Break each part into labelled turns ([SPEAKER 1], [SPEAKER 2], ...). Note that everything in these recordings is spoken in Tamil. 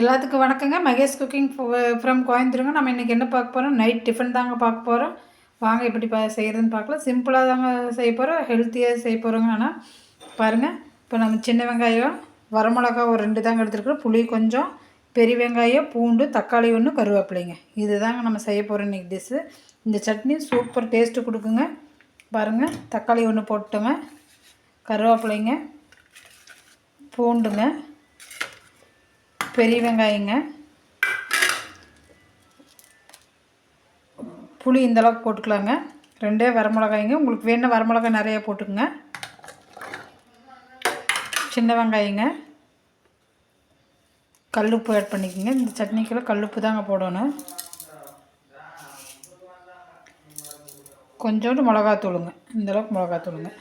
[SPEAKER 1] எல்லாத்துக்கும் வணக்கங்க. மகேஷ் குக்கிங் ஃப்ரம் கோயம்புத்தூருங்க. நம்ம இன்றைக்கி என்ன பார்க்க போகிறோம்? நைட் டிஃபன் தாங்க பார்க்க போகிறோம். வாங்க எப்படி செய்கிறதுன்னு பார்க்கலாம். சிம்பிளாக தாங்க செய்ய போகிறோம், ஹெல்த்தியாக செய்ய போகிறோங்க. ஆனால் பாருங்கள், இப்போ நம்ம சின்ன வெங்காயம், வரமிளகா ஒரு 2 தாங்க எடுத்துருக்குறோம், புளி கொஞ்சம், பெரிய வெங்காயம், பூண்டு, தக்காளி 1, கருவேப்பிலைங்க. இது தாங்க நம்ம செய்ய போகிறோம் இன்றைக்கி டிஷ்ஷு. இந்த சட்னி சூப்பர் டேஸ்ட்டு கொடுக்குங்க. பாருங்கள், தக்காளி 1 போட்டுங்க, கருவேப்பிலைங்க, பூண்டுங்க, பெரிய வெங்காயங்க, புளி இந்தளவுக்கு போட்டுக்கலாங்க, 2 வரமிளகாய்ங்க. உங்களுக்கு வேணுன்னா வரமிளகாய் நிறையா போட்டுக்குங்க. சின்ன வெங்காயங்க, கல்லுப்பு ஆட் பண்ணிக்கோங்க. இந்த சட்னிக்கெல்லாம் கல்லுப்பு தாங்க போடணும். கொஞ்சோண்டு மிளகாத்தூளுங்க, இந்தளவுக்கு மிளகாத்தூளுங்க.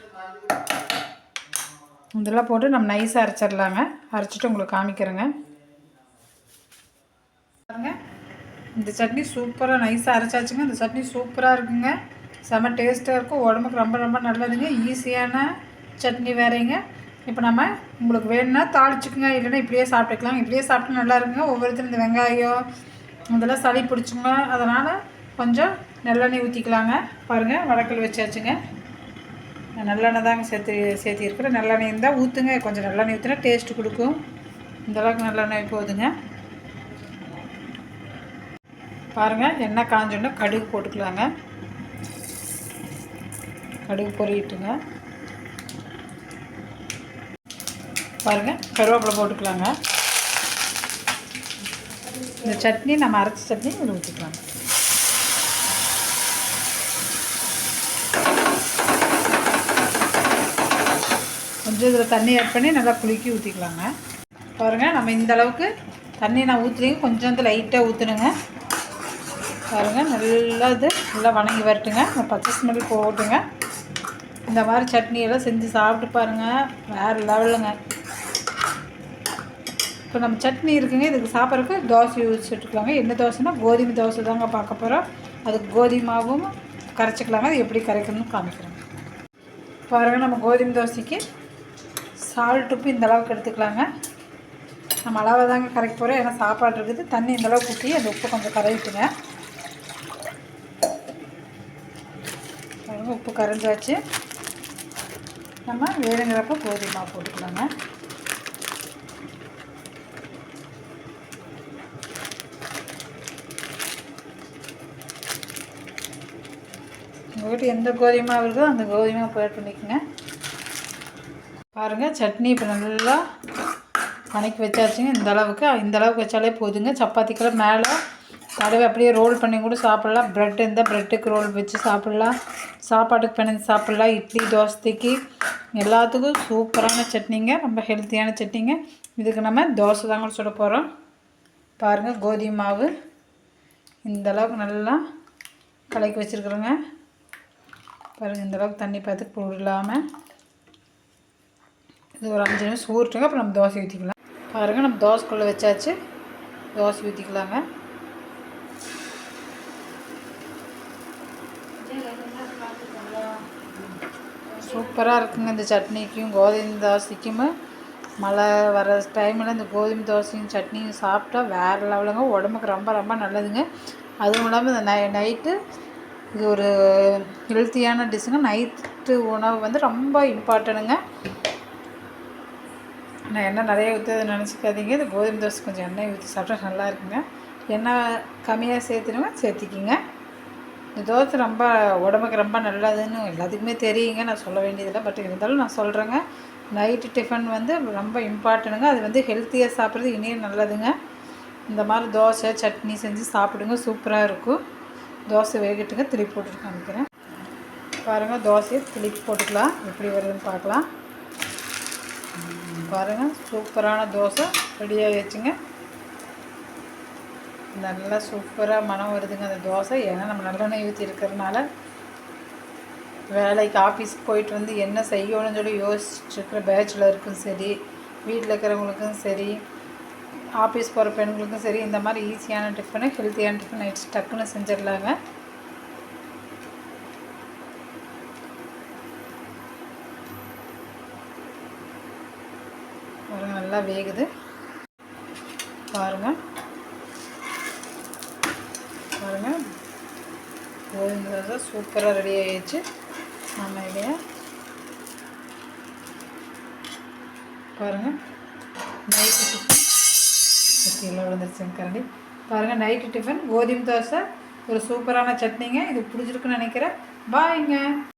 [SPEAKER 1] இதெல்லாம் போட்டு நம்ம நைஸாக அரைச்சிடலாங்க. அரைச்சிட்டு உங்களுக்கு காமிக்கிறேங்க. பாருங்க, இந்த சட்னி சூப்பராக நைஸாக அரைச்சாச்சுங்க. இந்த சட்னி சூப்பராக இருக்குங்க, செம்ம டேஸ்ட்டாக இருக்கும், உடம்புக்கு ரொம்ப ரொம்ப நல்லதுங்க. ஈஸியான சட்னி வேறேங்க. இப்போ நம்ம உங்களுக்கு வேணும்னா தாளிச்சுக்குங்க, இல்லைன்னா இப்படியே சாப்பிட்டுக்கலாம். இப்படியே சாப்பிட்டு நல்லா இருக்குங்க. ஒவ்வொருத்தரும் இந்த வெங்காயம் இதெல்லாம் சளி பிடிச்சுங்க, அதனால் கொஞ்சம் நல்லெண்ணெய் ஊற்றிக்கலாங்க. பாருங்கள், வடக்கல் வச்சாச்சுங்க. நல்லெண்ணெய் தாங்க சேர்த்திருக்கிறேன். நல்லெண்ணெய் இருந்தால் ஊற்றுங்க, கொஞ்சம் நல்லெண்ணெய் ஊற்றினா டேஸ்ட்டு கொடுக்கும். இந்தளவுக்கு நல்லெண்ணெய் போகுதுங்க. பாருங்கள், எண்ணெய் காஞ்சோன்னா கடுகு போட்டுக்கலாங்க. கடுகு பொரிட்டுங்க. பாருங்கள், கருவேப்பிலை போட்டுக்கலாங்க. இந்த சட்னி நம்ம அரைச்ச சட்னி இதில் ஊற்றிக்கலாங்க. கொஞ்சம் இதில் தண்ணி ஆட் பண்ணி நல்லா குலுக்கி ஊற்றிக்கலாங்க. பாருங்கள், நம்ம இந்த அளவுக்கு தண்ணி நான் ஊற்றுறீங்க, கொஞ்சம் வந்து லைட்டாக ஊற்றுனுங்க. பாருங்கள், நல்லா வணங்கி வரட்டுங்க. பச்சை ஸ்மெல் போட்டுங்க. இந்த மாதிரி சட்னியெல்லாம் செஞ்சு சாப்பிட்டு பாருங்கள், வேறு லெவலுங்க. இப்போ நம்ம சட்னி இருக்குங்க, இதுக்கு சாப்பிட்றதுக்கு தோசை வச்சுட்டுக்கலாங்க. என்ன தோசைனா கோதுமை தோசை தாங்க பார்க்க போகிறோம். அதுக்கு கோதுமை மாவும் கரைச்சிக்கலாங்க. அது எப்படி கரைக்கணும்னு காமிக்கிறோங்க. பாருங்கள், நம்ம கோதுமை தோசைக்கு சால்ட் உப்பு இந்த அளவுக்கு எடுத்துக்கலாங்க. நம்ம அளவை தாங்க கரைக்க போகிறோம், ஏன்னா சாப்பாடு இருக்குது. தண்ணி இந்தளவுக்கு ஊற்றி அந்த உப்பு கொஞ்சம் கரையிட்டுங்க. பாருங்கள், உப்பு கரைஞ்சாச்சு. நம்ம வேணுங்கிறப்ப கோதுமை மாவு போட்டுக்கலாங்க. உங்கள்கிட்ட எந்த கோதுமை மாவு இருக்கோ அந்த கோதுமை மாவு ஆட் பண்ணிக்கோங்க. பாருங்கள், சட்னி இப்போ நல்லா வணக்கி வச்சாச்சுங்க. இந்த அளவுக்கு வச்சாலே போதுங்க. சப்பாத்திக்கெல்லாம் மேலே தடவை அப்படியே ரோல் பண்ணி கூட சாப்பிட்லாம். ப்ரெட் இருந்தால் ப்ரெட்டுக்கு ரோல் வச்சு சாப்பிட்லாம், சாப்பாட்டுக்கு பிணைஞ்சு சாப்பிட்லாம், இட்லி தோசைக்கு எல்லாத்துக்கும் சூப்பரான சட்னிங்க, ரொம்ப ஹெல்த்தியான சட்னிங்க. இதுக்கு நம்ம தோசை தாங்க சுட போகிறோம். பாருங்கள், கோதுமை மாவு இந்தளவுக்கு நல்லா கலக்கி வச்சுருக்குறோங்க. பாருங்கள், இந்தளவுக்கு தண்ணி பார்த்து போடலாமல் இது ஒரு 5 நிமிஷம் ஊறிட்டுங்க. அப்புறம் நம்ம தோசை ஊற்றிக்கலாம். பாருங்கள், நம்ம தோசைக்குள்ளே வச்சாச்சு. தோசை ஊற்றிக்கலாங்க. சூப்பராக இருக்குங்க. இந்த சட்னிக்கும் கோதுமை தோசைக்கும் மழை வர டைமில் இந்த கோதுமை தோசையும் சட்னியும் சாப்பிட்டா வேறு லெவலுங்க, உடம்புக்கு ரொம்ப ரொம்ப நல்லதுங்க. அதுவும் இல்லாமல் இந்த நைட்டு இது ஒரு ஹெல்த்தியான டிஷ்ஷுங்க. நைட்டு உணவு வந்து ரொம்ப இம்பார்ட்டனுங்க. நான் எண்ணெய் நிறைய ஊற்றுறது நினச்சிக்காதீங்க. இந்த கோதுமை தோசை கொஞ்சம் எண்ணெய் ஊற்றி சாப்பிட்டா நல்லா இருக்குங்க. எண்ணெய் கம்மியாக சேர்த்துக்கிங்க. இந்த தோசை ரொம்ப உடம்புக்கு ரொம்ப நல்லதுன்னு எல்லாத்துக்குமே தெரியுங்க, நான் சொல்ல வேண்டியதில்லை. பட் இருந்தாலும் நான் சொல்கிறேங்க, நைட்டு டிஃபன் வந்து ரொம்ப இம்பார்ட்டனுங்க. அது வந்து ஹெல்த்தியாக சாப்பிட்றது இனியும் நல்லதுங்க. இந்த மாதிரி தோசை சட்னி செஞ்சு சாப்பிடுங்க, சூப்பராக இருக்கும். தோசை வேகட்டுங்க, திருப்பி போட்டுட்டு காமிக்கிறேன். பாருங்கள், தோசையை திருப்பி போட்டுக்கலாம், எப்படி வருதுன்னு பார்க்கலாம். பாருங்கள், சூப்பரான தோசை ரெடி ஆகிடுச்சுங்க. நல்லா சூப்பராக மனம் வருதுங்க அந்த தோசை. ஏன்னா நம்ம நல்லெண்ணெய் ஊற்றி இருக்கிறதுனால வேலைக்கு ஆஃபீஸ்க்கு போயிட்டு வந்து என்ன செய்யணும்னு சொல்லி யோசிச்சுருக்கிற பேச்சுலருக்கும் சரி, வீட்டில் இருக்கிறவங்களுக்கும் சரி, ஆஃபீஸ் போகிற பெண்களுக்கும் சரி, இந்த மாதிரி ஈஸியான டிஃபனு ஹெல்த்தியான டிஃபன் நைட்டு டக்குன்னு செஞ்சிடலாங்க. நல்லா வேகுது. பாருங்கள் பாருங்கள், கோதுமை தோசை சூப்பராக ரெடி ஆகிடுச்சு. நம்ம இதையை பாருங்கள், நைட்டு டிஃபன் கீழே விழுந்துருச்சுங்க கரண்டி. பாருங்கள், நைட்டு டிஃபன் கோதுமை தோசை ஒரு சூப்பரான சட்னிங்க. இது பிடிச்சிருக்குன்னு நினைக்கிறேன். பாய்ங்க.